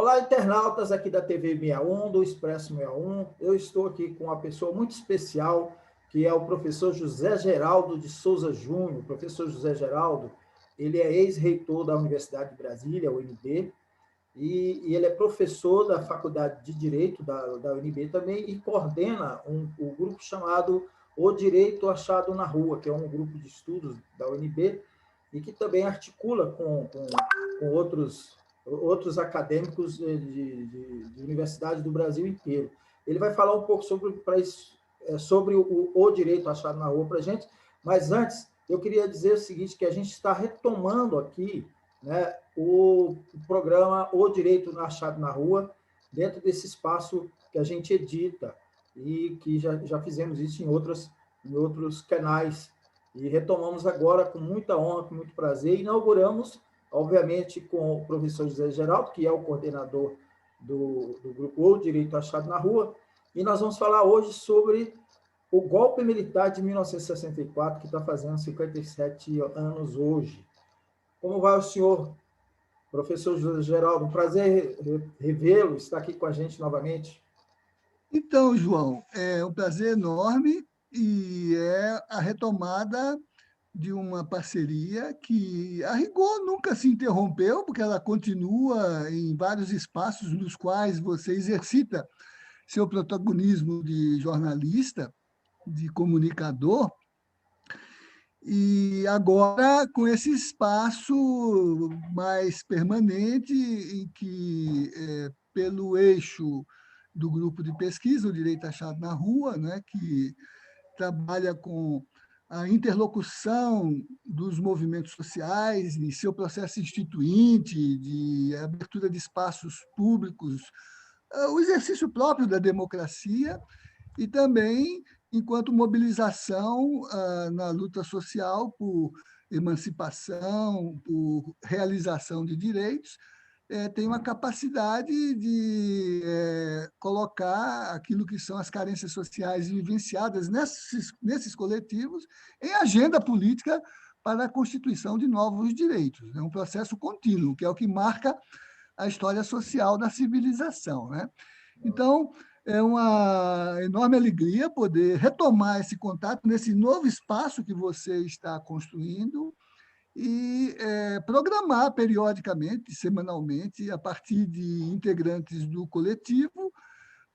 Olá, internautas aqui da TV 61, do Expresso 61. Eu estou aqui com uma pessoa muito especial, que é o professor José Geraldo de Souza Júnior. O professor José Geraldo, ele é ex-reitor da Universidade de Brasília, UNB, e ele é professor da Faculdade de Direito da UNB também e coordena o grupo chamado O Direito Achado na Rua, que é um grupo de estudos da UNB e que também articula com outros acadêmicos de universidades do Brasil inteiro. Ele vai falar um pouco sobre o direito achado na rua para a gente, mas antes eu queria dizer o seguinte, que a gente está retomando aqui, né, o programa O Direito Achado na Rua, dentro desse espaço que a gente edita e que já fizemos isso em outros canais. E retomamos agora com muita honra, com muito prazer, e inauguramos, obviamente, com o professor José Geraldo, que é o coordenador do grupo O Direito Achado na Rua, e nós vamos falar hoje sobre o golpe militar de 1964, que está fazendo 57 anos hoje. Como vai o senhor, professor José Geraldo? Um prazer revê-lo, estar aqui com a gente novamente. Então, João, é um prazer enorme e é a retomada de uma parceria que, a rigor, nunca se interrompeu, porque ela continua em vários espaços nos quais você exercita seu protagonismo de jornalista, de comunicador, e agora com esse espaço mais permanente em que, pelo eixo do grupo de pesquisa, o Direito Achado na Rua, né, que trabalha com a interlocução dos movimentos sociais e seu processo instituinte de abertura de espaços públicos, o exercício próprio da democracia e também enquanto mobilização na luta social por emancipação, por realização de direitos, tem uma capacidade de colocar aquilo que são as carências sociais vivenciadas nesses coletivos em agenda política para a constituição de novos direitos. É um processo contínuo, que é o que marca a história social da civilização, né? Então, é uma enorme alegria poder retomar esse contato nesse novo espaço que você está construindo e programar periodicamente, semanalmente, a partir de integrantes do coletivo,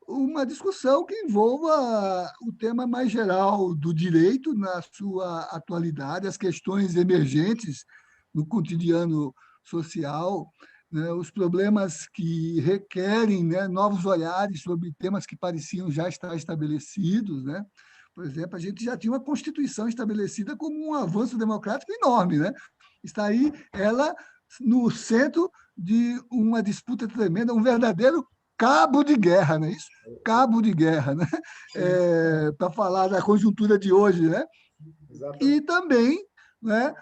uma discussão que envolva o tema mais geral do direito na sua atualidade, as questões emergentes no cotidiano social, né, os problemas que requerem, né, novos olhares sobre temas que pareciam já estar estabelecidos, né? Por exemplo, a gente já tinha uma Constituição estabelecida como um avanço democrático enorme, né? Está aí ela no centro de uma disputa tremenda, um verdadeiro cabo de guerra, não é isso? Cabo de guerra, né? Para falar da conjuntura de hoje, né? Exatamente. E também, né,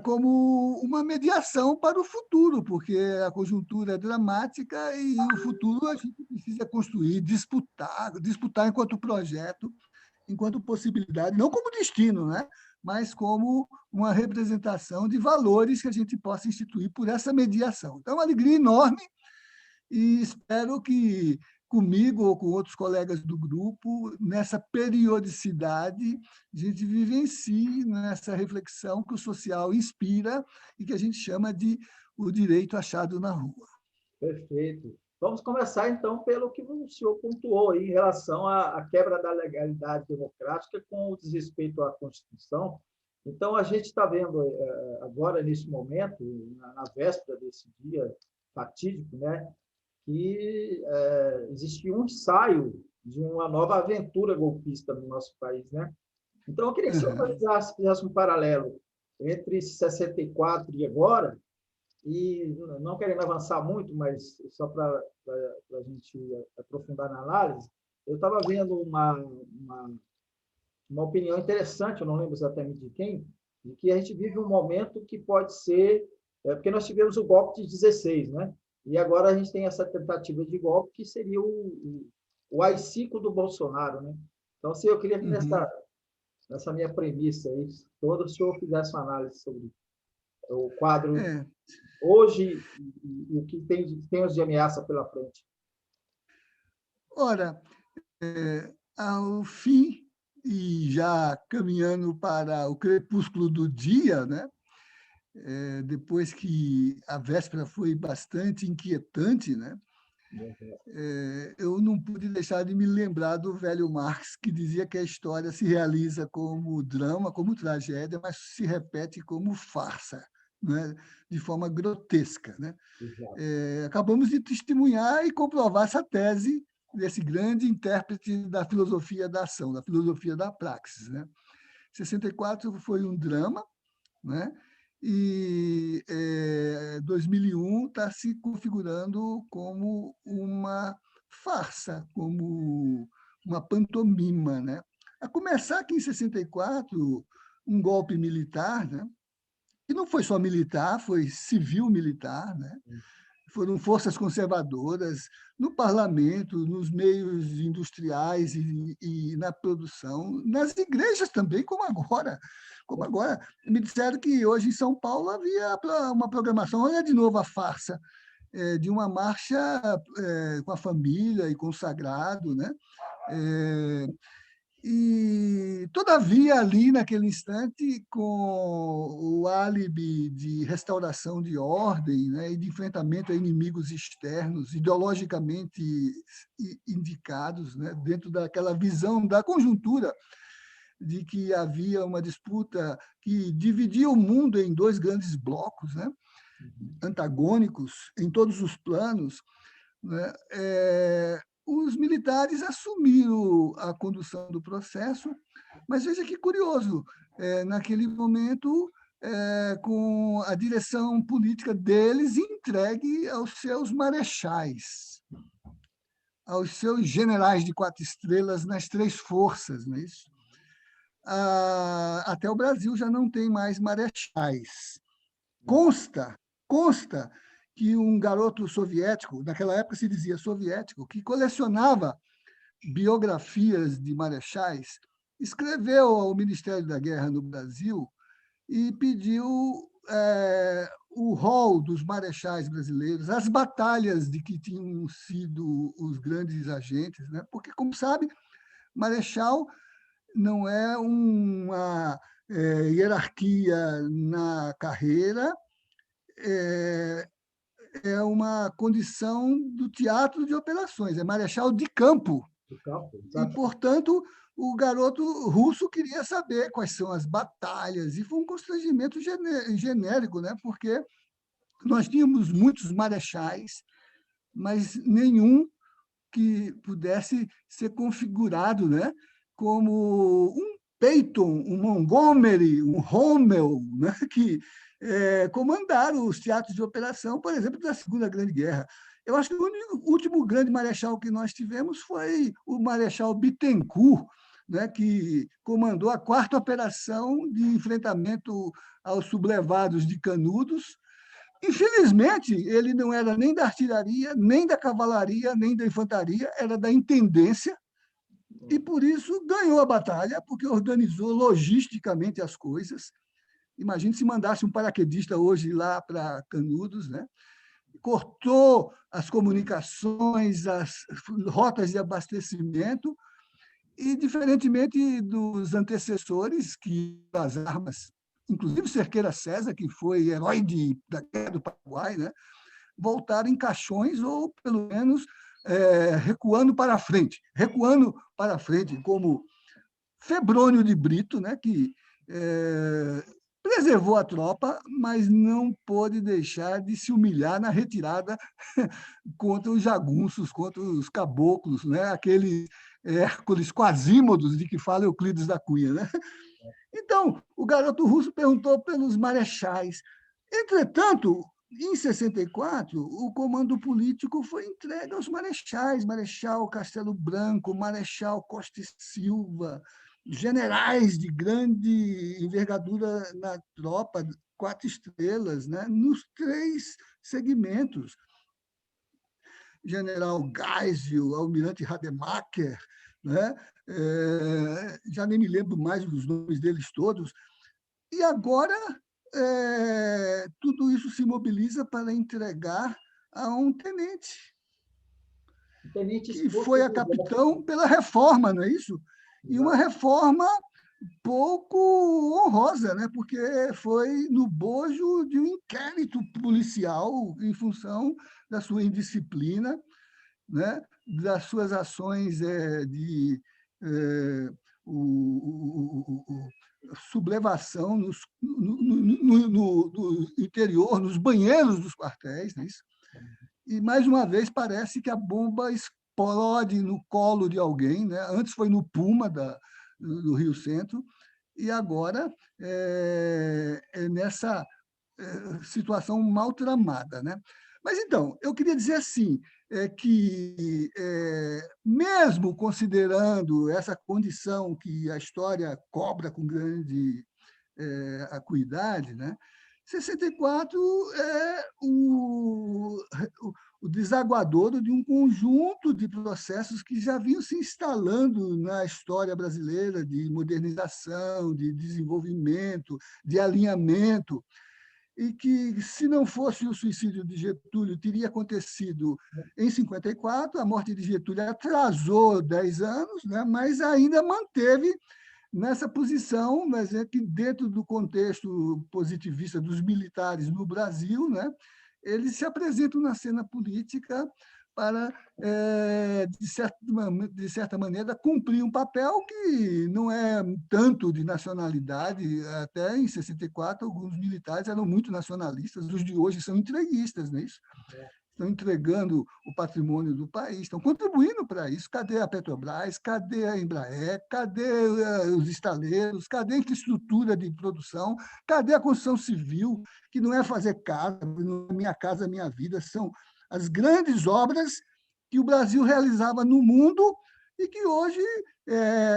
como uma mediação para o futuro, porque a conjuntura é dramática e o futuro a gente precisa construir, disputar enquanto projeto, enquanto possibilidade, não como destino, né? Mas como uma representação de valores que a gente possa instituir por essa mediação. Então, é uma alegria enorme e espero que comigo ou com outros colegas do grupo, nessa periodicidade, a gente vivencie nessa reflexão que o social inspira e que a gente chama de o direito achado na rua. Perfeito. Vamos começar, então, pelo que o senhor pontuou aí, em relação à quebra da legalidade democrática com o desrespeito à Constituição. Então, a gente está vendo agora, nesse momento, na véspera desse dia fatídico, né, que existe um ensaio de uma nova aventura golpista no nosso país, né? Então, eu queria que o senhor fizesse um paralelo entre 64 e agora, e não querendo avançar muito, mas só para a gente aprofundar na análise, eu estava vendo uma opinião interessante, eu não lembro exatamente de quem, de que a gente vive um momento que pode ser, porque nós tivemos o golpe de 16, né? E agora a gente tem essa tentativa de golpe que seria o AI-5 do Bolsonaro, né? Então, se eu queria que nessa minha premissa aí, todo o senhor fizesse uma análise sobre o quadro É, hoje o que temos de ameaça pela frente? Ora, ao fim, e já caminhando para o crepúsculo do dia, né? Depois que a véspera foi bastante inquietante, né? Eu não pude deixar de me lembrar do velho Marx, que dizia que a história se realiza como drama, como tragédia, mas se repete como farsa, né? De forma grotesca, né? Acabamos de testemunhar e comprovar essa tese desse grande intérprete da filosofia da ação, da filosofia da praxis, né? 64 foi um drama, né? E 2001 está se configurando como uma farsa, como uma pantomima, né? A começar que em 64 um golpe militar, né? E não foi só militar, foi civil-militar, né? Foram forças conservadoras no parlamento, nos meios industriais e na produção, nas igrejas também, como agora. Como agora, me disseram que hoje em São Paulo havia uma programação, olha de novo a farsa, de uma marcha com a família e com o sagrado, né? E, todavia, ali, naquele instante, com o álibi de restauração de ordem, né, e de enfrentamento a inimigos externos, ideologicamente indicados, né, dentro daquela visão da conjuntura de que havia uma disputa que dividia o mundo em dois grandes blocos, né, antagônicos em todos os planos, né, os militares assumiram a condução do processo, mas veja que curioso, naquele momento, com a direção política deles entregue aos seus marechais, aos seus generais de 4 estrelas nas 3 forças, não é isso? Até o Brasil já não tem mais marechais. Consta que um garoto soviético, naquela época se dizia soviético, que colecionava biografias de marechais, escreveu ao Ministério da Guerra no Brasil e pediu o rol dos marechais brasileiros, as batalhas de que tinham sido os grandes agentes, né? Porque, como sabe, marechal não é uma hierarquia na carreira, é uma condição do teatro de operações, é marechal de campo. E, portanto, o garoto russo queria saber quais são as batalhas, e foi um constrangimento genérico, né? Porque nós tínhamos muitos marechais, mas nenhum que pudesse ser configurado, né, como um Patton, um Montgomery, um Rommel, né, que comandaram os teatros de operação, por exemplo, da Segunda Grande Guerra. Eu acho que o último grande marechal que nós tivemos foi o Marechal Bittencourt, né, que comandou a 4ª operação de enfrentamento aos sublevados de Canudos. Infelizmente, ele não era nem da artilharia, nem da cavalaria, nem da infantaria, era da intendência, e por isso ganhou a batalha, porque organizou logisticamente as coisas. Imagine se mandasse um paraquedista hoje lá para Canudos, né? Cortou as comunicações, as rotas de abastecimento, e, diferentemente dos antecessores, que as armas, inclusive Cerqueira César, que foi herói da Guerra do Paraguai, né, voltaram em caixões ou, pelo menos, recuando para a frente, como Febrônio de Brito, né, que preservou a tropa, mas não pôde deixar de se humilhar na retirada contra os jagunços, contra os caboclos, né, aqueles Hércules Quasímodos de que fala Euclides da Cunha, né? Então, o garoto russo perguntou pelos marechais. Entretanto, em 64, o comando político foi entregue aos marechais, Marechal Castelo Branco, Marechal Costa e Silva, generais de grande envergadura na tropa, 4 estrelas, né, nos 3 segmentos. General Geisel, Almirante Rademacher, né? Já nem me lembro mais dos nomes deles todos. E agora tudo isso se mobiliza para entregar a um tenente, Tenente que exposto foi a do Exército. capitão pela reforma, não é isso? E uma Exato. reforma pouco honrosa, né? Porque foi no bojo de um inquérito policial em função da sua indisciplina, né? Das suas ações de eh, sublevação no interior, nos banheiros dos quartéis. Né? E, mais uma vez, parece que a bomba explode no colo de alguém. Né? Antes foi no Puma, do Rio Centro, e agora é nessa situação mal tramada. Né? Mas, então, eu queria dizer assim, que, mesmo considerando essa condição que a história cobra com grande acuidade, né? 64 é o desaguadouro de um conjunto de processos que já vinham se instalando na história brasileira de modernização, de desenvolvimento, de alinhamento, e que, se não fosse o suicídio de Getúlio, teria acontecido em 54. A morte de Getúlio atrasou 10 anos, né? Mas ainda manteve nessa posição, mas é que, dentro do contexto positivista dos militares no Brasil, né, eles se apresentam na cena política para, de certa maneira, cumprir um papel que não é tanto de nacionalidade. Até em 64, alguns militares eram muito nacionalistas, os de hoje são entreguistas, não é isso? Estão entregando o patrimônio do país, estão contribuindo para isso. Cadê a Petrobras? Cadê a Embraer? Cadê os estaleiros? Cadê a infraestrutura de produção? Cadê a construção civil, que não é fazer casa, minha casa, minha vida, são as grandes obras que o Brasil realizava no mundo e que hoje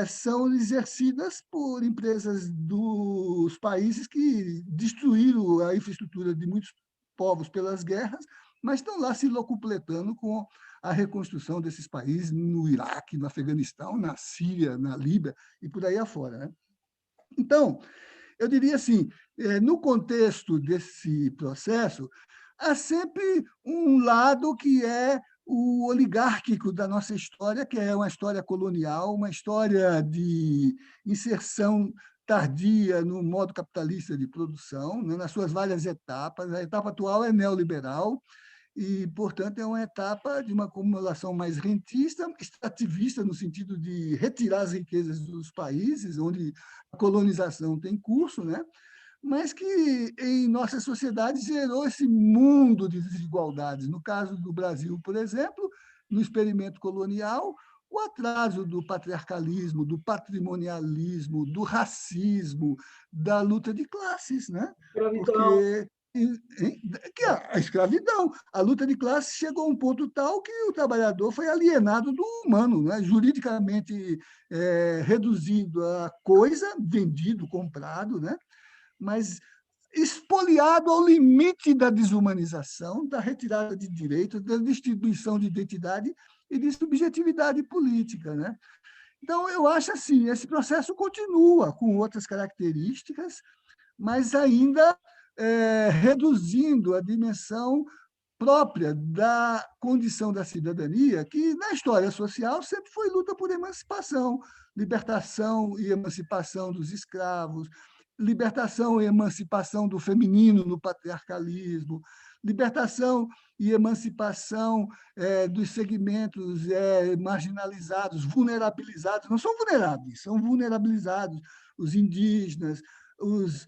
são exercidas por empresas dos países que destruíram a infraestrutura de muitos povos pelas guerras, mas estão lá se locupletando com a reconstrução desses países no Iraque, no Afeganistão, na Síria, na Líbia e por aí afora. Né? Então, eu diria assim, no contexto desse processo, há sempre um lado que é o oligárquico da nossa história, que é uma história colonial, uma história de inserção tardia no modo capitalista de produção, né, nas suas várias etapas. A etapa atual é neoliberal, e, portanto, é uma etapa de uma acumulação mais rentista, extrativista, no sentido de retirar as riquezas dos países onde a colonização tem curso, né? Mas que, em nossa sociedade, gerou esse mundo de desigualdades. No caso do Brasil, por exemplo, no experimento colonial, o atraso do patriarcalismo, do patrimonialismo, do racismo, da luta de classes, né? Escravidão. Porque que a escravidão, a luta de classes chegou a um ponto tal que o trabalhador foi alienado do humano, né? Juridicamente reduzido a coisa, vendido, comprado, né? Mas expoliado ao limite da desumanização, da retirada de direitos, da distribuição de identidade e de subjetividade política. Né? Então, eu acho assim, esse processo continua com outras características, mas ainda reduzindo a dimensão própria da condição da cidadania, que na história social sempre foi luta por emancipação, libertação e emancipação dos escravos, libertação e emancipação do feminino no patriarcalismo, libertação e emancipação dos segmentos marginalizados, vulnerabilizados, não são vulneráveis, são vulnerabilizados, os indígenas, os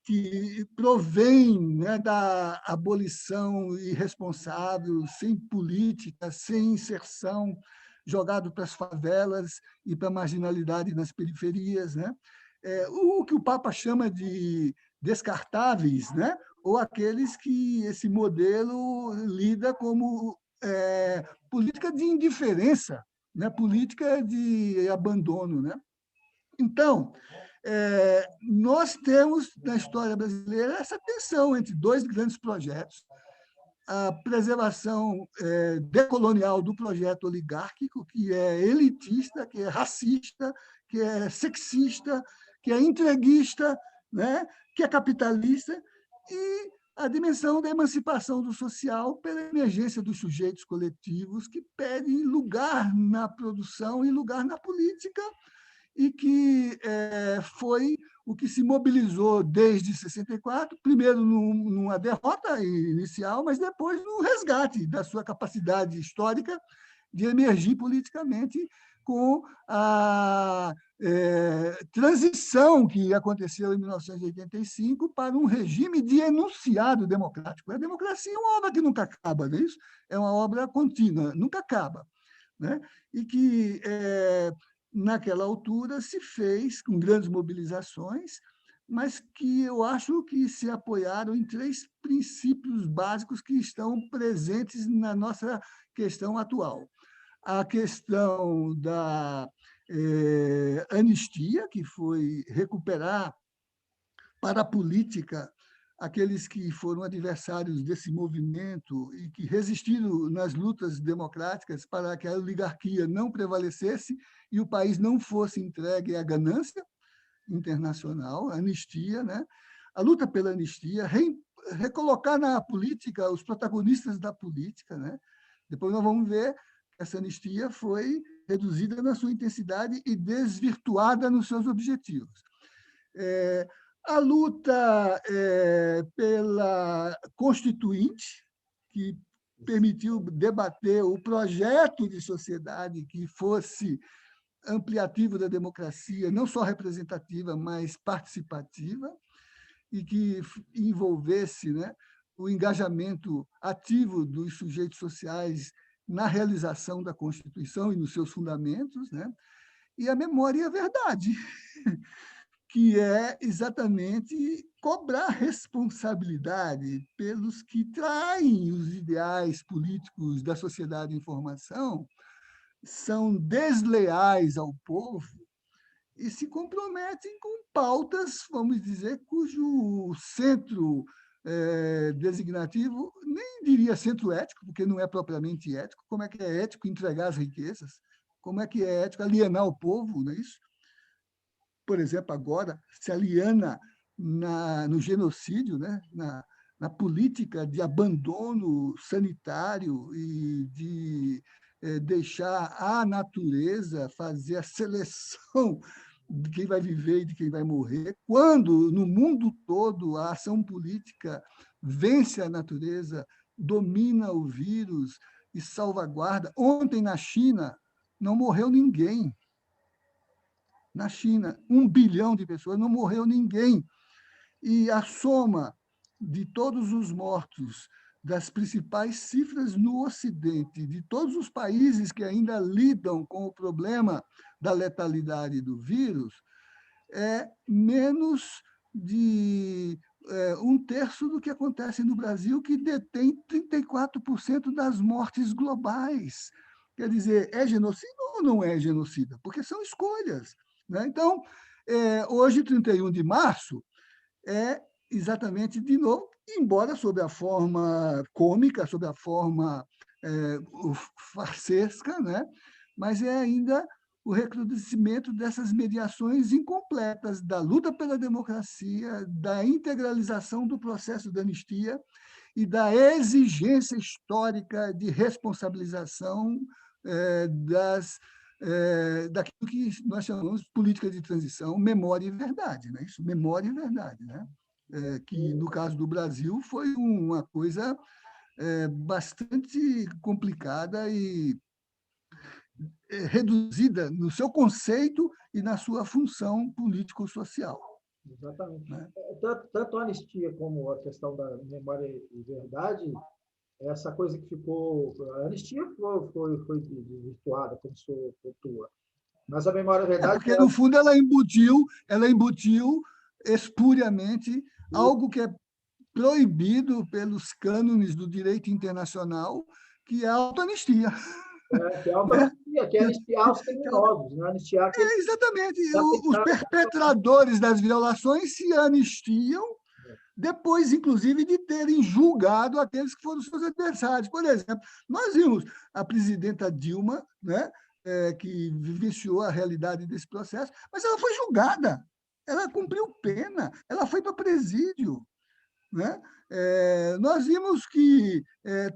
que provêm, né, da abolição irresponsável, sem política, sem inserção, jogado para as favelas e para a marginalidade nas periferias, né? O que o Papa chama de descartáveis, né? Ou aqueles que esse modelo lida como política de indiferença, né? Política de abandono. Né? Então, nós temos na história brasileira essa tensão entre dois grandes projetos: a preservação decolonial do projeto oligárquico, que é elitista, que é racista, que é sexista, que é entreguista, né? Que é capitalista, e a dimensão da emancipação do social pela emergência dos sujeitos coletivos que pedem lugar na produção e lugar na política, e que foi o que se mobilizou desde 64, primeiro numa derrota inicial, mas depois no resgate da sua capacidade histórica de emergir politicamente com a transição que aconteceu em 1985 para um regime de enunciado democrático. A democracia é uma obra que nunca acaba, não é isso? É uma obra contínua, nunca acaba, né? E que, naquela altura, se fez com grandes mobilizações, mas que eu acho que se apoiaram em 3 princípios básicos que estão presentes na nossa questão atual. A questão da anistia, que foi recuperar para a política aqueles que foram adversários desse movimento e que resistiram nas lutas democráticas para que a oligarquia não prevalecesse e o país não fosse entregue à ganância internacional, anistia, né? A luta pela anistia, recolocar na política os protagonistas da política, né? Depois nós vamos ver que essa anistia foi reduzida na sua intensidade e desvirtuada nos seus objetivos. A luta pela Constituinte, que permitiu debater o projeto de sociedade que fosse ampliativo da democracia, não só representativa, mas participativa, e que envolvesse, né, o engajamento ativo dos sujeitos sociais na realização da Constituição e nos seus fundamentos, né? E a memória e a verdade, que é exatamente cobrar responsabilidade pelos que traem os ideais políticos da sociedade em formação, são desleais ao povo e se comprometem com pautas, vamos dizer, cujo centro designativo, nem diria centro ético, porque não é propriamente ético. Como é que é ético entregar as riquezas? Como é que é ético alienar o povo, não é isso? Por exemplo, agora se aliena no genocídio, né? na política de abandono sanitário e de deixar a natureza fazer a seleção de quem vai viver e de quem vai morrer, quando no mundo todo a ação política vence a natureza, domina o vírus e salvaguarda. Ontem, na China, não morreu ninguém. Na China, 1 bilhão de pessoas, não morreu ninguém. E a soma de todos os mortos, das principais cifras no Ocidente, de todos os países que ainda lidam com o problema da letalidade do vírus, é menos de 1/3 do que acontece no Brasil, que detém 34% das mortes globais. Quer dizer, é genocida ou não é genocida? Porque são escolhas, né? Então, hoje, 31 de março, é exatamente, de novo, embora sob a forma cômica, sob a forma farsesca, né? Mas é ainda o recrudescimento dessas mediações incompletas da luta pela democracia, da integralização do processo de anistia e da exigência histórica de responsabilização daquilo que nós chamamos de política de transição, memória e verdade, né? Isso, memória e verdade, né? Que, no caso do Brasil, foi uma coisa bastante complicada e reduzida no seu conceito e na sua função político-social. Exatamente. Né? Tanto a anistia como a questão da memória e verdade, essa coisa que ficou... A anistia foi desvirtuada, como se pontua. Mas a memória e a verdade... Porque, no fundo, ela embutiu espuriamente algo que é proibido pelos cânones do direito internacional, que é a autoanistia. Que é a autoanistia, que é anistiar os criminosos, né? Anistiar aqueles... Exatamente. Os perpetradores das violações se anistiam depois, inclusive, de terem julgado aqueles que foram seus adversários. Por exemplo, nós vimos a presidenta Dilma, né, que vivenciou a realidade desse processo, mas ela foi julgada, ela cumpriu pena, ela foi para presídio, né? nós vimos que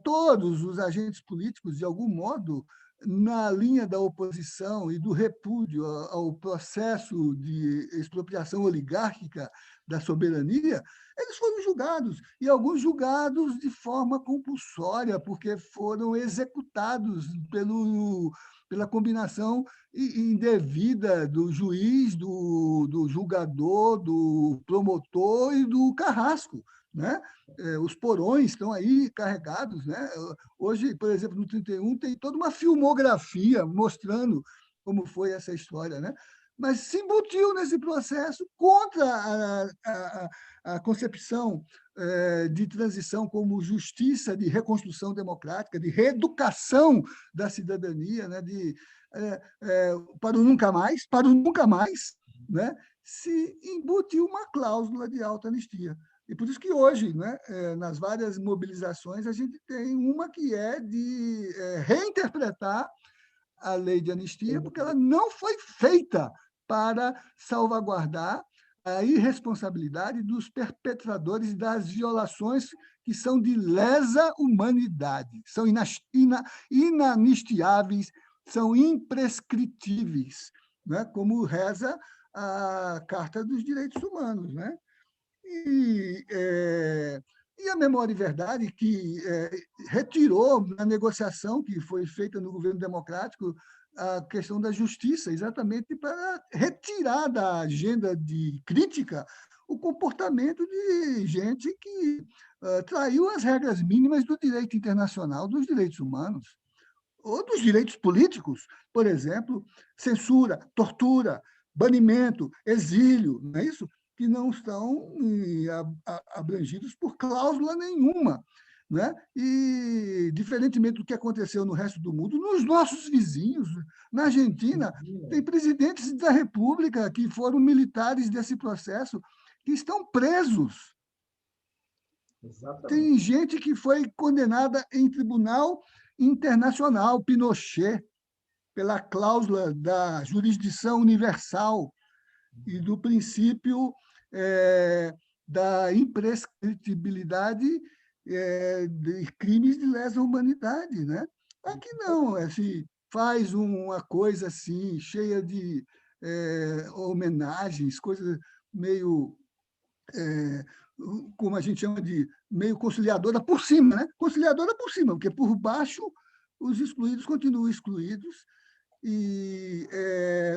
todos os agentes políticos, de algum modo, na linha da oposição e do repúdio ao processo de expropriação oligárquica da soberania, eles foram julgados, e alguns julgados de forma compulsória, porque foram executados pela combinação indevida do juiz, do julgador, do promotor e do carrasco, né? Os porões estão aí carregados, né? Hoje, por exemplo, no 31, tem toda uma filmografia mostrando como foi essa história, né? Mas se embutiu nesse processo contra a concepção de transição como justiça, de reconstrução democrática, de reeducação da cidadania, né? Para o nunca mais, né? Se embutiu uma cláusula de autoanistia. E por isso que hoje, né, nas várias mobilizações, a gente tem uma que é de reinterpretar a lei de anistia, porque ela não foi feita para salvaguardar a irresponsabilidade dos perpetradores das violações que são de lesa humanidade, são inanistiáveis, são imprescritíveis, né? Como reza a Carta dos Direitos Humanos, né? E a Memória e Verdade, que retirou na negociação que foi feita no governo democrático a questão da justiça, exatamente para retirar da agenda de crítica o comportamento de gente que traiu as regras mínimas do direito internacional, dos direitos humanos, ou dos direitos políticos, por exemplo, censura, tortura, banimento, exílio, não é isso? Que não estão abrangidos por cláusula nenhuma. Né? E, diferentemente do que aconteceu no resto do mundo, nos nossos vizinhos, na Argentina, tem presidentes da República que foram militares desse processo que estão presos. Exatamente. Tem gente que foi condenada em tribunal internacional, Pinochet, pela cláusula da jurisdição universal e do princípio da imprescritibilidade de crimes de lesa humanidade, né? Aqui não, se faz uma coisa assim, cheia de homenagens, coisas meio, como a gente chama de, meio conciliadora por cima, né? Conciliadora por cima, porque por baixo os excluídos continuam excluídos e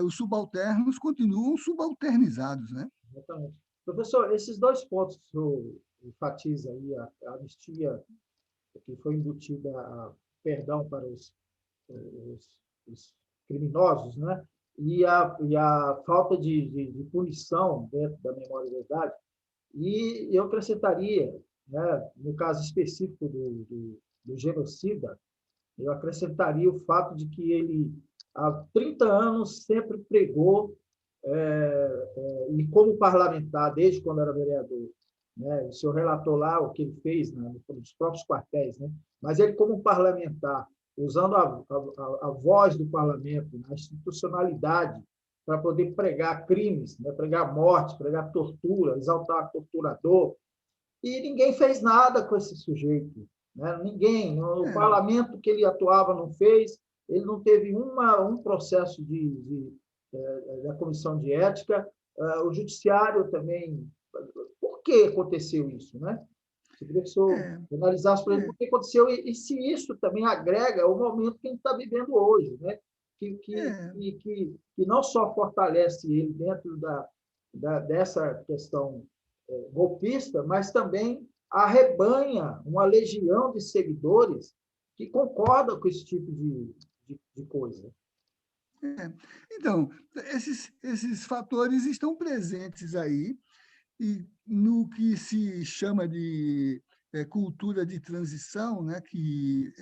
os subalternos continuam subalternizados, né? Exatamente. Professor, esses dois pontos que o senhor enfatiza aí, a anistia que foi embutida a perdão para os criminosos, né? E a falta de punição dentro da memória e verdade. E eu acrescentaria, né, no caso específico do genocida, eu acrescentaria o fato de que ele, há 30 anos, sempre pregou, e como parlamentar, desde quando era vereador, né, o senhor relatou lá o que ele fez nos próprios quartéis, né, mas ele, como parlamentar, usando a voz do parlamento, a institucionalidade, para poder pregar crimes, né, pregar morte, pregar tortura, exaltar torturador, e ninguém fez nada com esse sujeito. Né? Ninguém. O parlamento que ele atuava não fez, ele não teve um processo da comissão de ética, o judiciário também. Por que aconteceu isso? Né? Eu queria que o senhor analisasse para ele por que aconteceu e se isso também agrega ao momento que a gente está vivendo hoje, né? Que não só fortalece ele dentro dessa questão golpista, mas também arrebanha uma legião de seguidores que concordam com esse tipo de coisa. Então, esses fatores estão presentes aí, e no que se chama de cultura de transição, né, que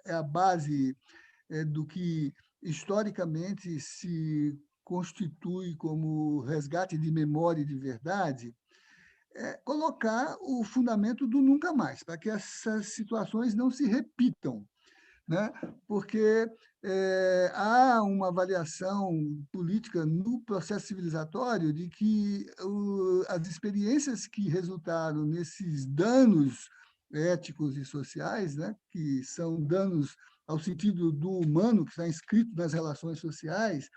é a base do que historicamente se constitui como resgate de memória e de verdade, colocar o fundamento do nunca mais, para que essas situações não se repitam. né? Porque há uma avaliação política no processo civilizatório de que as experiências que resultaram nesses danos éticos e sociais, né, que são danos ao sentido do humano, que está inscrito nas relações sociais,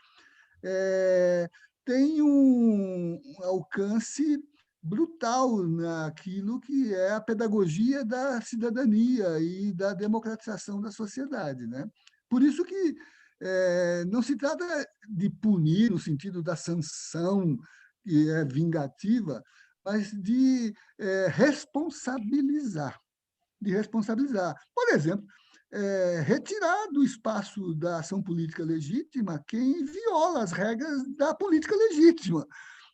é, tem um alcance brutal naquilo que é a pedagogia da cidadania e da democratização da sociedade, né? Por isso que não se trata de punir no sentido da sanção que é vingativa, mas de responsabilizar, de responsabilizar. Por exemplo, retirar do espaço da ação política legítima quem viola as regras da política legítima,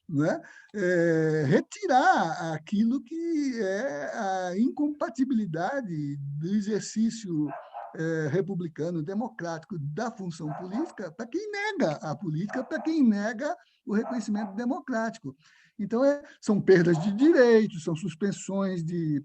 não é? Retirar aquilo que é a incompatibilidade do exercício republicano, democrático da função política para quem nega a política, para quem nega o reconhecimento democrático. Então, são perdas de direitos, são suspensões de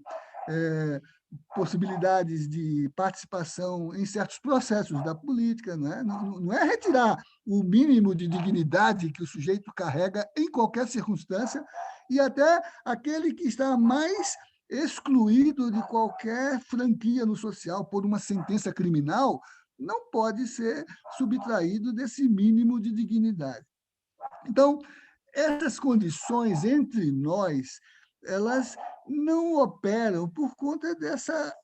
possibilidades de participação em certos processos da política, não é? Não é retirar o mínimo de dignidade que o sujeito carrega em qualquer circunstância e até aquele que está mais excluído de qualquer franquia no social por uma sentença criminal não pode ser subtraído desse mínimo de dignidade. Então, essas condições entre nós, elas não operam por conta dessa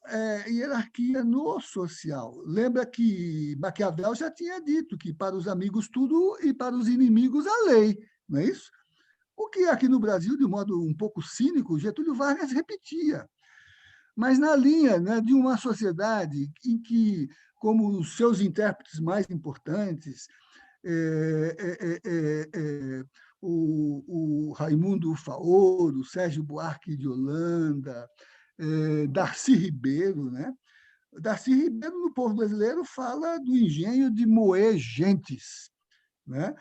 hierarquia no social. Lembra que Maquiavel já tinha dito que para os amigos tudo e para os inimigos a lei, não é isso? O que aqui no Brasil, de modo um pouco cínico, Getúlio Vargas repetia. Mas na linha, né, de uma sociedade em que, como os seus intérpretes mais importantes, o Raimundo Faoro, o Sérgio Buarque de Holanda, Darcy Ribeiro, né? Darcy Ribeiro, no povo brasileiro, fala do engenho de moer gentes, né?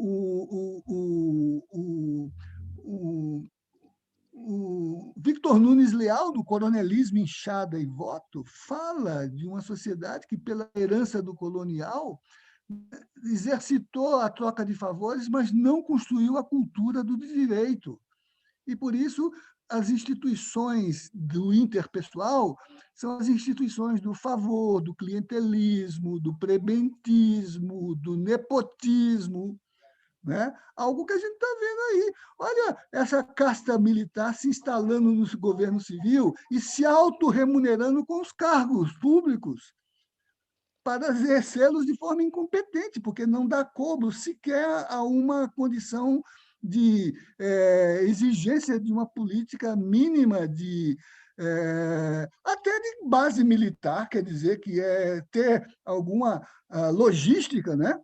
O Victor Nunes Leal, do Coronelismo, Inchada e Voto, fala de uma sociedade que, pela herança do colonial, exercitou a troca de favores, mas não construiu a cultura do direito. E, por isso, as instituições do interpessoal são as instituições do favor, do clientelismo, do prebentismo, do nepotismo, né? Algo que a gente está vendo aí. Olha essa casta militar se instalando no governo civil e se autorremunerando com os cargos públicos para exercê-los de forma incompetente, porque não dá cobro sequer a uma condição de exigência de uma política mínima de até de base militar, quer dizer, que é ter alguma logística, né?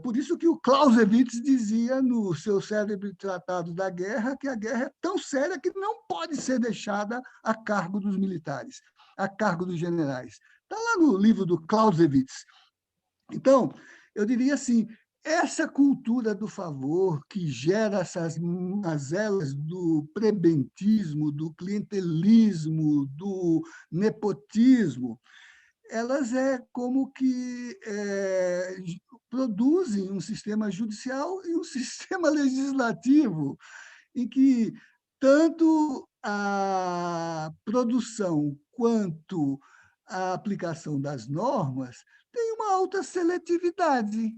Por isso que o Clausewitz dizia no seu célebre Tratado da Guerra que a guerra é tão séria que não pode ser deixada a cargo dos militares, a cargo dos generais. Está lá no livro do Clausewitz. Então, eu diria assim, essa cultura do favor que gera essas mazelas do prebentismo, do clientelismo, do nepotismo, elas como que produzem um sistema judicial e um sistema legislativo em que tanto a produção quanto a aplicação das normas tem uma alta seletividade.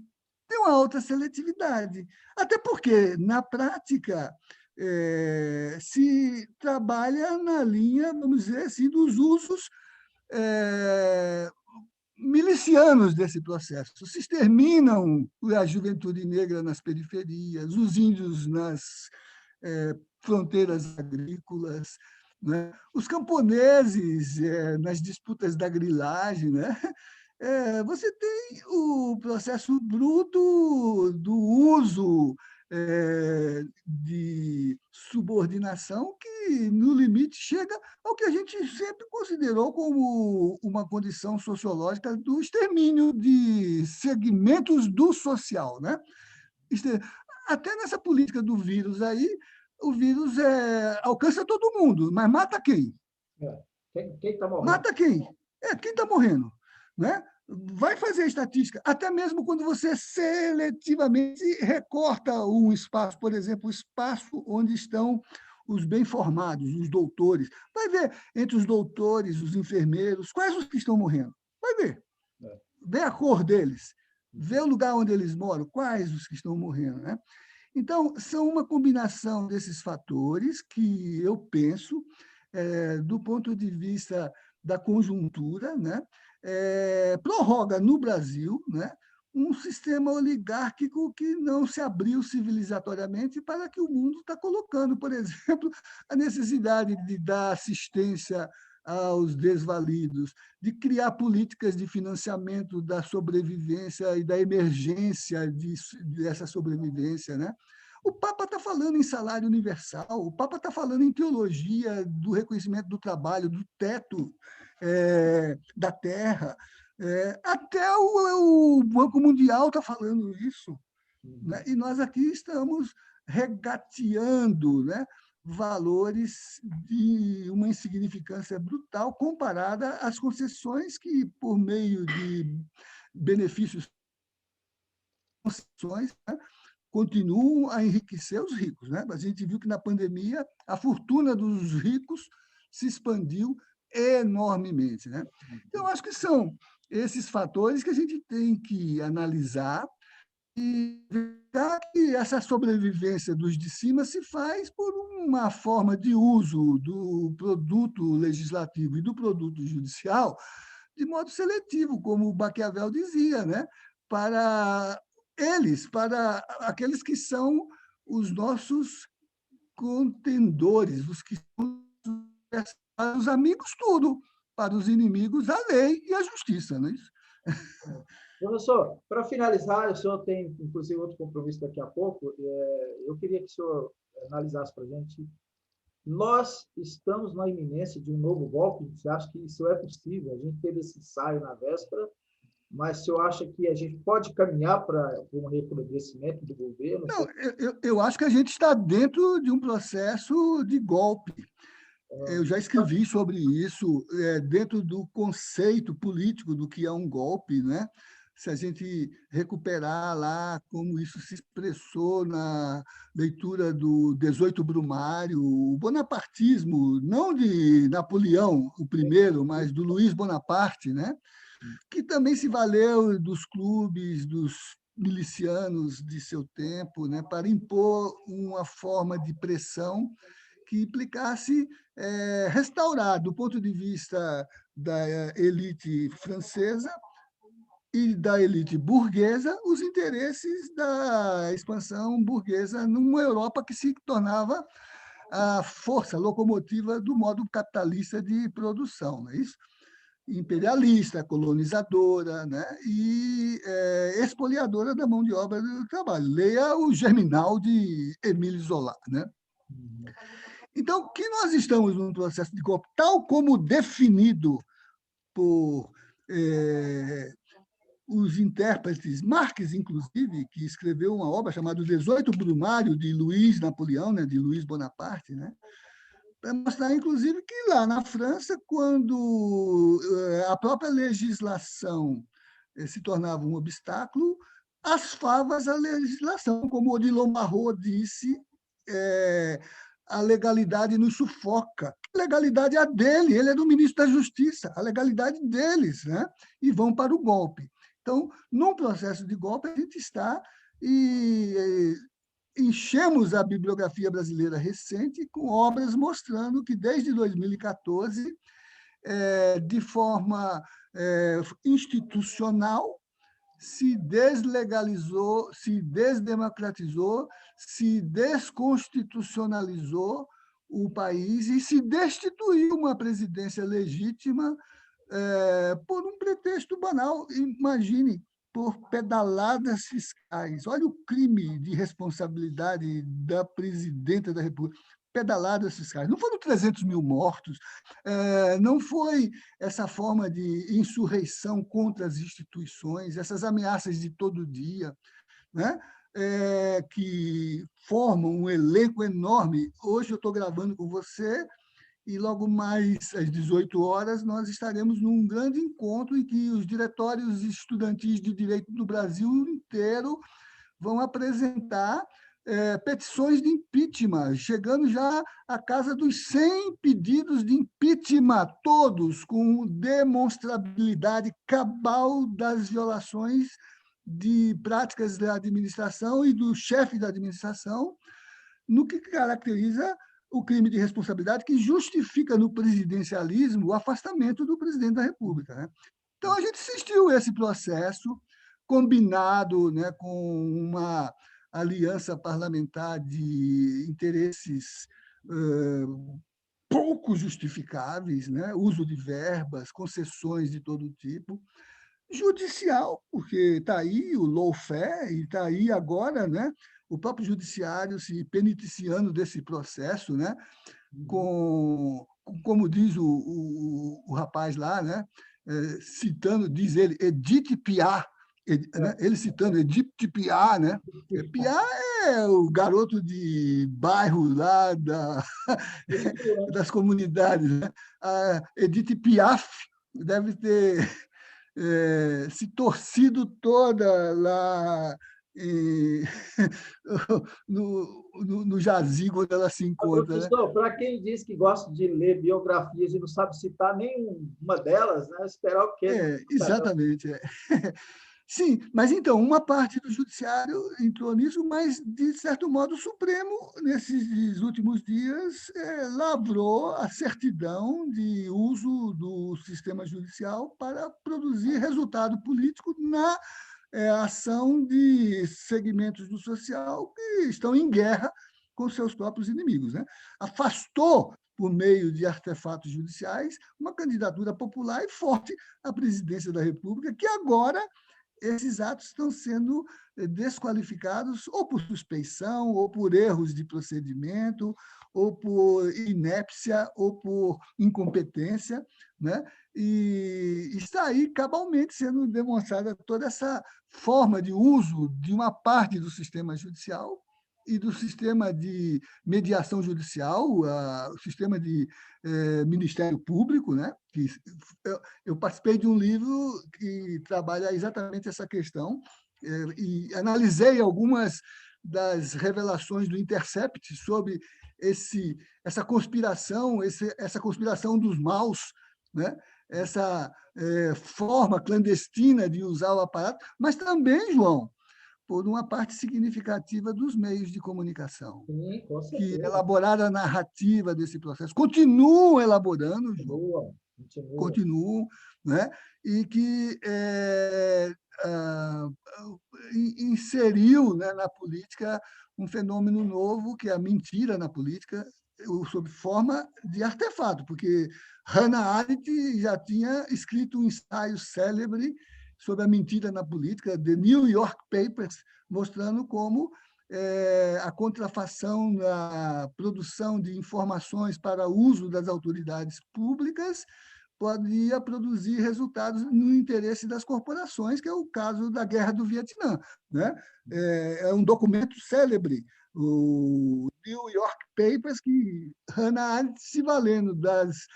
Tem uma alta seletividade. Até porque, na prática, se trabalha na linha, vamos dizer assim, dos usos milicianos desse processo. Se exterminam a juventude negra nas periferias, os índios nas fronteiras agrícolas, né? Os camponeses nas disputas da grilagem, né? Você tem o processo bruto do uso de subordinação que, no limite, chega ao que a gente sempre considerou como uma condição sociológica do extermínio de segmentos do social, né? Até nessa política do vírus aí, o vírus alcança todo mundo, mas mata quem? Quem está morrendo? Mata quem? Quem está morrendo? Né? Vai fazer a estatística, até mesmo quando você seletivamente recorta um espaço, por exemplo, o espaço onde estão os bem formados, os doutores. Vai ver entre os doutores, os enfermeiros, quais os que estão morrendo. Vai ver. Vê a cor deles. Vê o lugar onde eles moram, quais os que estão morrendo. Né? Então, são uma combinação desses fatores que eu penso, do ponto de vista da conjuntura, né, prorroga no Brasil, né, um sistema oligárquico que não se abriu civilizatoriamente para que o mundo está colocando, por exemplo, a necessidade de dar assistência aos desvalidos, de criar políticas de financiamento da sobrevivência e da emergência dessa sobrevivência, né? O Papa está falando em salário universal, o Papa está falando em teologia do reconhecimento do trabalho, do teto da terra. Até o Banco Mundial está falando isso. Né? E nós aqui estamos regateando, né, valores de uma insignificância brutal comparada às concessões que, por meio de benefícios, concessões, né, continuam a enriquecer os ricos. Né? A gente viu que, na pandemia, a fortuna dos ricos se expandiu enormemente. Né? Então, acho que são esses fatores que a gente tem que analisar e ver que essa sobrevivência dos de cima se faz por uma forma de uso do produto legislativo e do produto judicial de modo seletivo, como o Maquiavel dizia, né? Para eles, para aqueles que são os nossos contendores, os que são para os amigos tudo, para os inimigos a lei e a justiça, não é isso? Professor, para finalizar, o senhor tem, inclusive, outro compromisso daqui a pouco. Eu queria que o senhor analisasse para a gente. Nós estamos na iminência de um novo golpe. Você acha que isso é possível? A gente teve esse ensaio na véspera, mas o senhor acha que a gente pode caminhar para um recrudescimento do governo? Não, eu acho que a gente está dentro de um processo de golpe. Eu já escrevi sobre isso, dentro do conceito político do que é um golpe, né? Se a gente recuperar lá como isso se expressou na leitura do 18 Brumário, o bonapartismo, não de Napoleão, o primeiro, mas do Luiz Bonaparte, né? Que também se valeu dos clubes, dos milicianos de seu tempo, né? Para impor uma forma de pressão que implicasse restaurar, do ponto de vista da elite francesa e da elite burguesa, os interesses da expansão burguesa numa Europa que se tornava a força locomotiva do modo capitalista de produção, não é isso? Imperialista, colonizadora, né? E expoliadora da mão de obra do trabalho. Leia o Germinal de Émile Zola. Né? Então, que nós estamos num processo de golpe, tal como definido por os intérpretes, Marx, inclusive, que escreveu uma obra chamada 18 Brumário, de Luiz Napoleão, né, de Luiz Bonaparte, né, para mostrar, inclusive, que lá na França, quando a própria legislação se tornava um obstáculo, as favas à legislação, como Odilon Barrot disse, a legalidade nos sufoca. A legalidade é a dele, ele é do ministro da Justiça, a legalidade deles, né? E vão para o golpe. Então, num processo de golpe, a gente está e enchemos a bibliografia brasileira recente com obras mostrando que, desde 2014, de forma institucional, se deslegalizou, se desdemocratizou, se desconstitucionalizou o país e se destituiu uma presidência legítima por um pretexto banal. Imagine, por pedaladas fiscais. Olha o crime de responsabilidade da presidenta da República. Pedaladas fiscais. Não foram 300 mil mortos, não foi essa forma de insurreição contra as instituições, essas ameaças de todo dia, né? Que formam um elenco enorme. Hoje eu estou gravando com você e logo mais às 18 horas nós estaremos num grande encontro em que os diretórios estudantis de direito do Brasil inteiro vão apresentar petições de impeachment, chegando já à casa dos 100 pedidos de impeachment, todos com demonstrabilidade cabal das violações de práticas da administração e do chefe da administração, no que caracteriza o crime de responsabilidade que justifica no presidencialismo o afastamento do presidente da República, né? Então, a gente assistiu a esse processo combinado, né, com uma aliança parlamentar de interesses pouco justificáveis, né? Uso de verbas, concessões de todo tipo, judicial, porque está aí o lawfare e está aí agora, né, o próprio judiciário se penitenciando desse processo, né, como diz o rapaz lá, né, citando, diz ele, Edith Piaf, né, ele citando Edith Piaf, né? Piaf é o garoto de bairro lá das comunidades, né? A Edith Piaf deve ter se torcido toda lá no jazigo onde ela se encontra, né? Professor, para quem diz que gosta de ler biografias e não sabe citar nenhuma delas, né, esperar o quê? Exatamente. Sim, mas então, uma parte do judiciário entrou nisso, mas, de certo modo, o Supremo, nesses últimos dias, lavrou a certidão de uso do sistema judicial para produzir resultado político na ação de segmentos do social que estão em guerra com seus próprios inimigos, né? Afastou, por meio de artefatos judiciais, uma candidatura popular e forte à presidência da República, que agora esses atos estão sendo desqualificados ou por suspeição, ou por erros de procedimento, ou por inépcia, ou por incompetência, né? E está aí cabalmente sendo demonstrada toda essa forma de uso de uma parte do sistema judicial e do sistema de mediação judicial, o sistema de Ministério Público, né? Que eu participei de um0livro que trabalha exatamente essa questão e analisei algumas das revelações do Intercept sobre essa conspiração, essa conspiração dos maus, né? Essa forma clandestina de usar o aparato, mas também, João, por uma parte significativa dos meios de comunicação, Sim, com que certeza. elaboraram a narrativa desse processo, continuam elaborando, João, continuam, né? E que inseriu, né, na política um fenômeno novo, que é a mentira na política, sob forma de artefato, porque Hannah Arendt já tinha escrito um ensaio célebre sobre a mentira na política, The New York Papers, mostrando como a contrafação na produção de informações para uso das autoridades públicas podia produzir resultados no interesse das corporações, que é o caso da Guerra do Vietnã, né? É um documento célebre, o New York Papers, que Hannah Arendt, se valendo das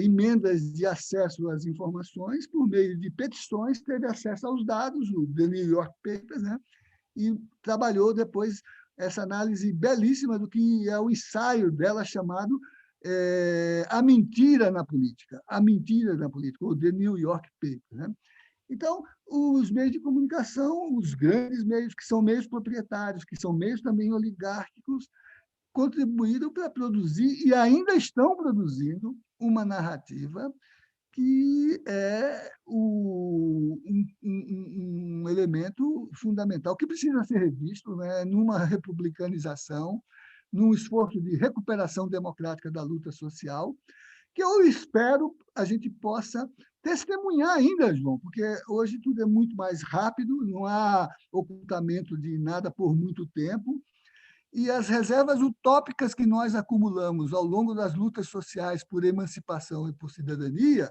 emendas de acesso às informações, por meio de petições, teve acesso aos dados, o The New York Papers, né? E trabalhou depois essa análise belíssima do que é o ensaio dela chamado A Mentira na Política, ou The New York Paper, né? Então, os meios de comunicação, os grandes meios, que são meios proprietários, que são meios também oligárquicos, contribuíram para produzir e ainda estão produzindo uma narrativa que é um elemento fundamental que precisa ser revisto, né, numa republicanização, num esforço de recuperação democrática da luta social, que eu espero a gente possa testemunhar ainda, João, porque hoje tudo é muito mais rápido, não há ocultamento de nada por muito tempo, e as reservas utópicas que nós acumulamos ao longo das lutas sociais por emancipação e por cidadania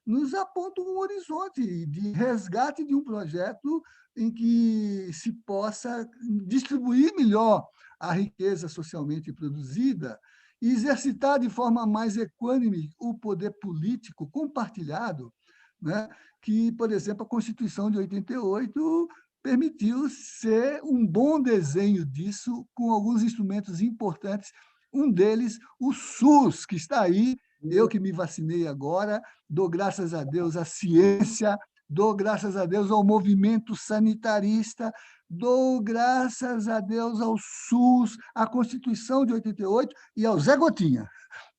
nos apontam um horizonte de resgate de um projeto em que se possa distribuir melhor a riqueza socialmente produzida e exercitar de forma mais equânime o poder político compartilhado, né? Que, por exemplo, a Constituição de 88 permitiu ser um bom desenho disso, com alguns instrumentos importantes, um deles, o SUS, que está aí, eu que me vacinei agora, dou graças a Deus à ciência, dou graças a Deus ao movimento sanitarista, dou graças a Deus ao SUS, à Constituição de 88 e ao Zé Gotinha.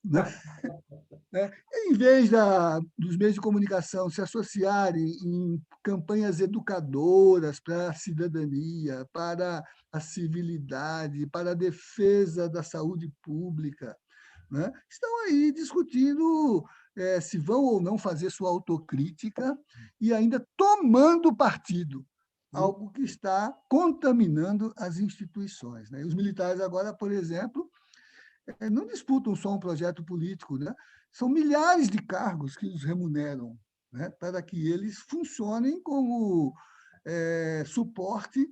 Né? Em vez dos meios de comunicação se associarem em campanhas educadoras para a cidadania, para a civilidade, para a defesa da saúde pública, né? Estão aí discutindo se vão ou não fazer sua autocrítica e ainda tomando partido, algo que está contaminando as instituições. Né? Os militares agora, por exemplo, não disputam só um projeto político, né? São milhares de cargos que os remuneram, né? Para que eles funcionem como suporte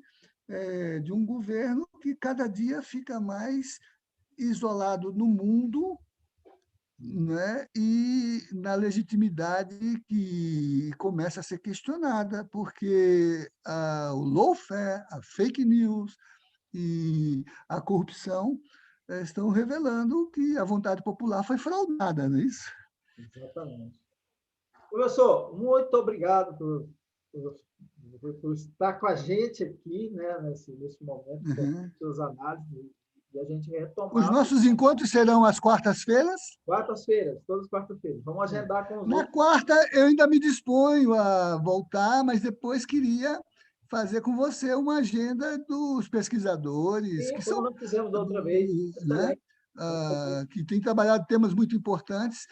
de um governo que cada dia fica mais isolado no mundo, né? E na legitimidade que começa a ser questionada, porque o lawfare, a fake news e a corrupção estão revelando que a vontade popular foi fraudada, não é isso? Exatamente. Professor, muito obrigado por estar com a gente aqui, né, nesse momento, com suas análises, e a gente retomar. Os nossos encontros serão às quartas-feiras? Quartas-feiras, todas as quartas-feiras. Vamos agendar com os Na quarta, eu ainda me disponho a voltar, mas depois queria fazer com você uma agenda dos pesquisadores, Sim, que como são, nós fizemos da outra vez. né, que têm trabalhado temas muito importantes,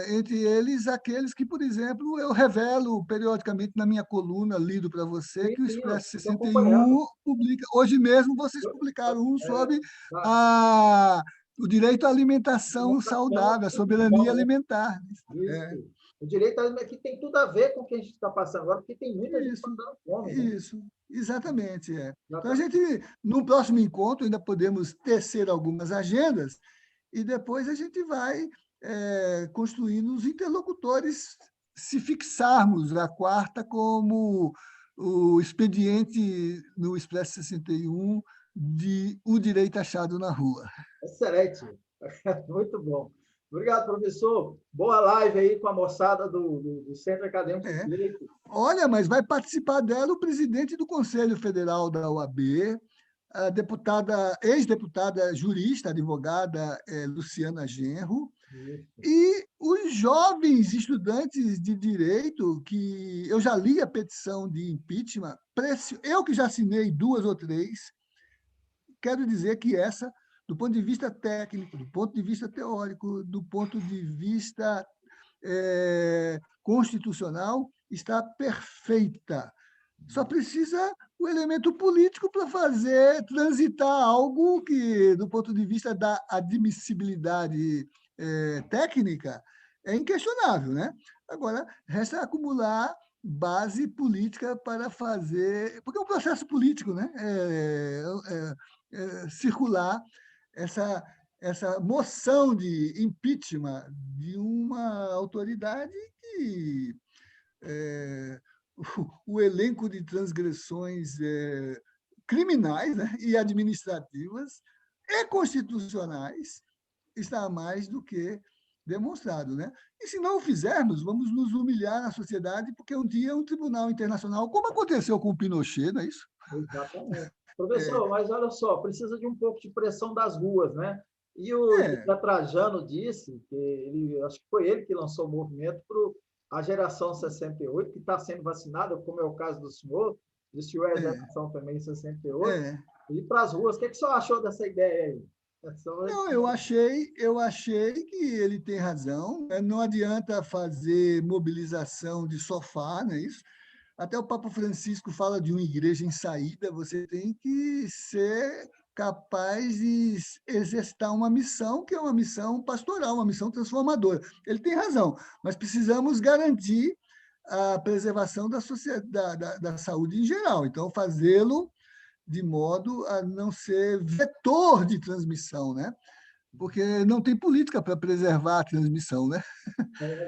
entre eles aqueles que, por exemplo, eu revelo periodicamente na minha coluna, lido para você, que o Sim, eu Expresso estou acompanhando. 61 publica. Hoje mesmo vocês publicaram um sobre Tá. o direito à alimentação saudável, a soberania alimentar. Isso. O direito aqui tem tudo a ver com o que a gente está passando agora, porque tem muita gente passando fome. Isso, exatamente. Então, a gente, no próximo encontro, ainda podemos tecer algumas agendas e depois a gente vai construindo os interlocutores, se fixarmos a quarta como o expediente no Expresso 61 de O Direito Achado na Rua. Excelente. Muito bom. Obrigado, professor. Boa live aí com a moçada do Centro Acadêmico de Direito. Olha, mas vai participar dela o presidente do Conselho Federal da OAB, a ex-deputada jurista, advogada Luciana Genro, e os jovens estudantes de direito, que eu já li a petição de impeachment, eu que já assinei 2 ou 3, quero dizer que essa, do ponto de vista técnico, do ponto de vista teórico, do ponto de vista constitucional, está perfeita. Só precisa o elemento político para fazer transitar algo que, do ponto de vista da admissibilidade técnica, é inquestionável, né? Agora, resta acumular base política para fazer... Porque é um processo político, né? Circular essa moção de impeachment de uma autoridade que o elenco de transgressões criminais, né, e administrativas e constitucionais está mais do que demonstrado. Né? E se não o fizermos, vamos nos humilhar na sociedade, porque um dia um tribunal internacional, como aconteceu com o Pinochet, não é isso? Exatamente. Professor, mas olha só, precisa de um pouco de pressão das ruas, né? E o José Trajano disse, acho que foi ele que lançou o movimento para a geração 68, que está sendo vacinada, como é o caso do senhor, e o senhor é geração também 68, e para as ruas. O que o senhor achou dessa ideia aí? Não, eu achei que ele tem razão. Não adianta fazer mobilização de sofá, não é isso? Até o Papa Francisco fala de uma igreja em saída, você tem que ser capaz de exercitar uma missão, que é uma missão pastoral, uma missão transformadora. Ele tem razão, mas precisamos garantir a preservação da saúde em geral. Então, fazê-lo de modo a não ser vetor de transmissão, né? porque não tem política para preservar a transmissão, né?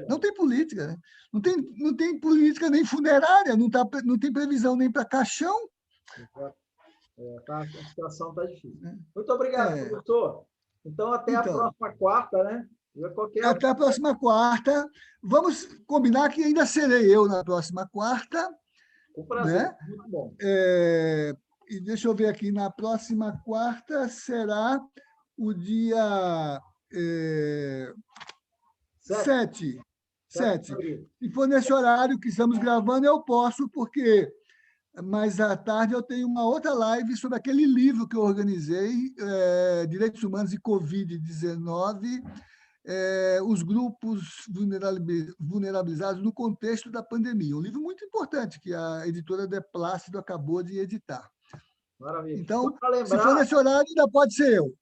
Não tem política, né? Não tem política nem funerária, não tem previsão nem para caixão. A situação está difícil. Muito obrigado, É, professor. Então, até a então, próxima quarta, né? até a próxima quarta. Vamos combinar que ainda serei eu na próxima quarta, Com prazer, né? muito bom. E deixa eu ver aqui, na próxima quarta será o dia 7. 7 de 7. abril. Se for nesse horário que estamos gravando, eu posso, porque mais à tarde eu tenho uma outra live sobre aquele livro que eu organizei, Direitos Humanos e Covid-19, os grupos vulnerabilizados no contexto da pandemia. Um livro muito importante que a editora De Plácido acabou de editar. Maravilha. Só Então, para se for lembrar, nesse horário, ainda pode ser eu.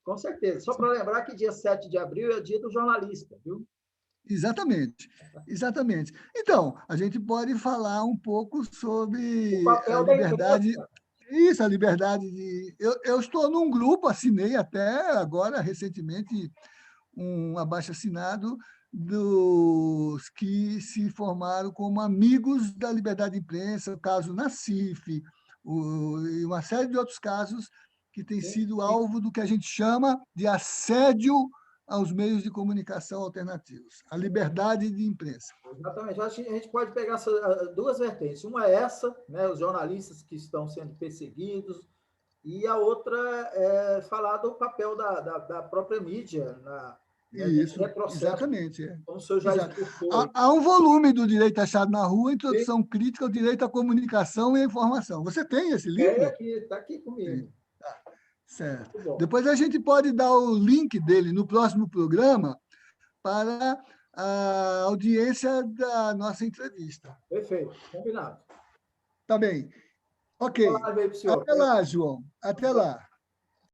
com certeza. Só para lembrar que dia 7 de abril é o dia do jornalista, viu? Exatamente, exatamente. Então, a gente pode falar um pouco O sobre a papel da liberdade. imprensa. Isso, a liberdade de. Eu estou num grupo, assinei até agora, recentemente, um abaixo-assinado dos que se formaram como amigos da liberdade de imprensa, o caso Nassif, e uma série de outros casos que têm Sim, sido sim. alvo do que a gente chama de assédio aos meios de comunicação alternativos, a liberdade de imprensa. Exatamente. Acho que a gente pode pegar duas vertentes. Uma é essa, né, os jornalistas que estão sendo perseguidos, e a outra é falar do papel da própria mídia nesse Isso, retrocesso, exatamente. como o senhor já Exato. explicou aí. Há um volume do Direito Achado na Rua, Sim, Introdução Crítica ao Direito à Comunicação e à Informação. Você tem esse é livro? aqui, está aqui Tem. comigo. Tá, certo. Muito bom. Depois a gente pode dar o link dele no próximo programa para a audiência da nossa entrevista. Perfeito, combinado. Tá bem. Ok. Olá, aí para o senhor. Até lá, João. Até lá.